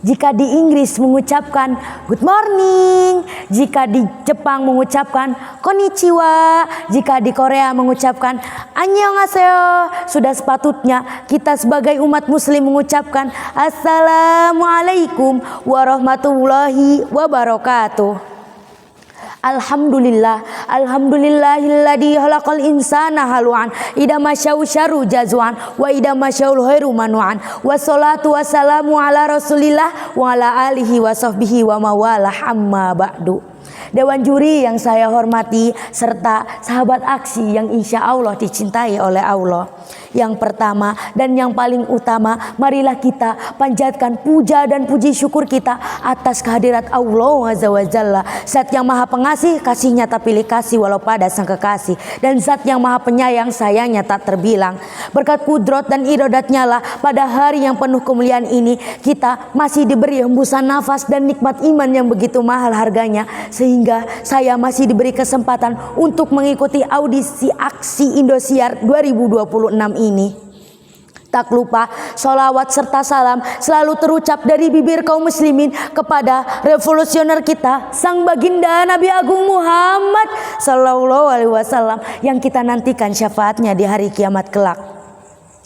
Jika di Inggris mengucapkan good morning, jika di Jepang mengucapkan konnichiwa, jika di Korea mengucapkan annyeonghaseyo, sudah sepatutnya kita sebagai umat muslim mengucapkan assalamualaikum warahmatullahi wabarakatuh. Alhamdulillah, alhamdulillahilladzi khalaqal insana halu'an idza masya'u syarru jazwan wa idza masya'ul khairu manu'an. Wassalatu wassalamu ala Rasulillah wa ala alihi wa sahbihi wa mawalah amma ba'du. Dewan juri yang saya hormati serta sahabat aksi yang insya Allah dicintai oleh Allah. Yang pertama dan yang paling utama, marilah kita panjatkan puja dan puji syukur kita atas kehadirat Allah Azza wa Jalla, Zat yang maha pengasih, kasihnya tak pilih kasih walau pada sang kekasih, dan Zat yang maha penyayang, sayangnya tak terbilang. Berkat kudrat dan iradatnya lah pada hari yang penuh kemuliaan ini kita masih diberi hembusan nafas dan nikmat iman yang begitu mahal harganya, sehingga saya masih diberi kesempatan untuk mengikuti audisi aksi Indosiar 2026 ini. Tak lupa sholawat serta salam selalu terucap dari bibir kaum muslimin kepada revolusioner kita, sang baginda Nabi Agung Muhammad Sallallahu Alaihi Wasallam yang kita nantikan syafaatnya di hari kiamat kelak.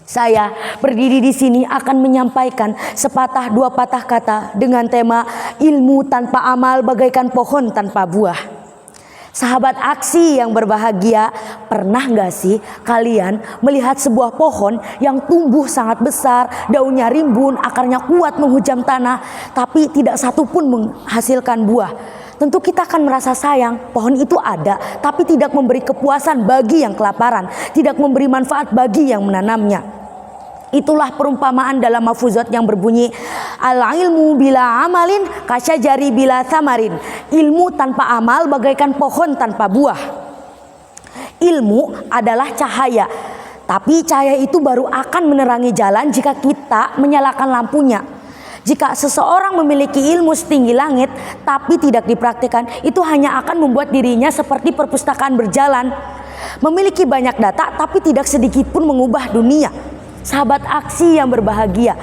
Saya berdiri di sini akan menyampaikan sepatah dua patah kata dengan tema ilmu tanpa amal bagaikan pohon tanpa buah. Sahabat aksi yang berbahagia, pernah gak sih kalian melihat sebuah pohon yang tumbuh sangat besar, daunnya rimbun, akarnya kuat menghujam tanah, tapi tidak satu pun menghasilkan buah? Tentu kita akan merasa sayang, pohon itu ada, tapi tidak memberi kepuasan bagi yang kelaparan, tidak memberi manfaat bagi yang menanamnya. Itulah perumpamaan dalam mafuzat yang berbunyi al-ilmu bila amalin kasyajari bila samarin. Ilmu tanpa amal bagaikan pohon tanpa buah. Ilmu adalah cahaya, tapi cahaya itu baru akan menerangi jalan jika kita menyalakan lampunya. Jika seseorang memiliki ilmu setinggi langit tapi tidak dipraktikkan, itu hanya akan membuat dirinya seperti perpustakaan berjalan, memiliki banyak data tapi tidak sedikit pun mengubah dunia. Sahabat aksi yang berbahagia,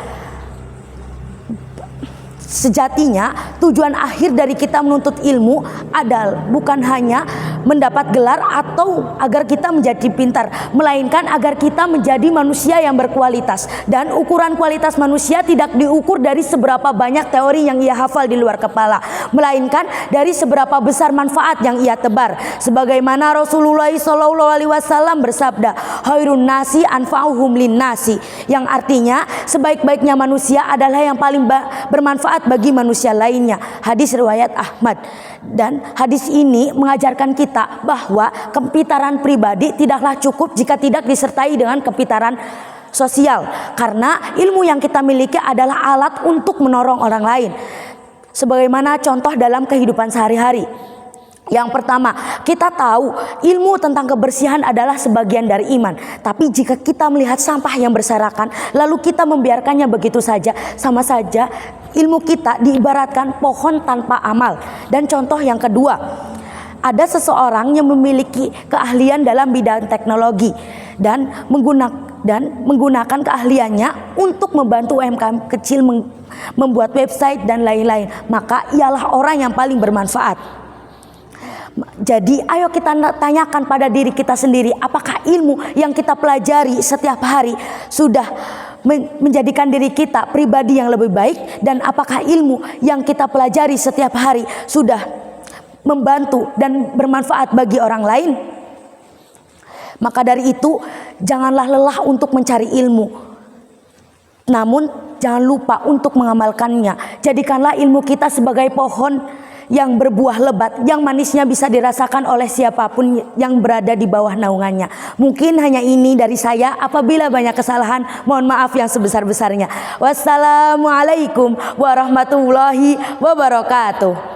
sejatinya tujuan akhir dari kita menuntut ilmu adalah bukan hanya mendapat gelar atau agar kita menjadi pintar, melainkan agar kita menjadi manusia yang berkualitas. Dan ukuran kualitas manusia tidak diukur dari seberapa banyak teori yang ia hafal di luar kepala, melainkan dari seberapa besar manfaat yang ia tebar. Sebagaimana Rasulullah SAW bersabda, "Khairun nasi anfa'uhum lin nasi," yang artinya sebaik-baiknya manusia adalah yang paling bermanfaat bagi manusia lainnya. Hadis riwayat Ahmad. Dan hadis ini mengajarkan kita bahwa kepintaran pribadi tidaklah cukup jika tidak disertai dengan kepintaran sosial, karena ilmu yang kita miliki adalah alat untuk menolong orang lain. Sebagaimana contoh dalam kehidupan sehari-hari. Yang pertama, kita tahu ilmu tentang kebersihan adalah sebagian dari iman. Tapi jika kita melihat sampah yang berserakan lalu kita membiarkannya begitu saja, sama saja ilmu kita diibaratkan pohon tanpa amal. Dan contoh yang kedua, ada seseorang yang memiliki keahlian dalam bidang teknologi dan menggunakan keahliannya untuk membantu UMKM kecil membuat website dan lain-lain, maka ialah orang yang paling bermanfaat. Jadi ayo kita tanyakan pada diri kita sendiri, apakah ilmu yang kita pelajari setiap hari sudah menjadikan diri kita pribadi yang lebih baik, dan apakah ilmu yang kita pelajari setiap hari sudah membantu dan bermanfaat bagi orang lain? Maka dari itu janganlah lelah untuk mencari ilmu, namun jangan lupa untuk mengamalkannya. Jadikanlah ilmu kita sebagai pohon yang berbuah lebat, yang manisnya bisa dirasakan oleh siapapun yang berada di bawah naungannya. Mungkin hanya ini dari saya. Apabila banyak kesalahan, mohon maaf yang sebesar-besarnya. Wassalamualaikum warahmatullahi wabarakatuh.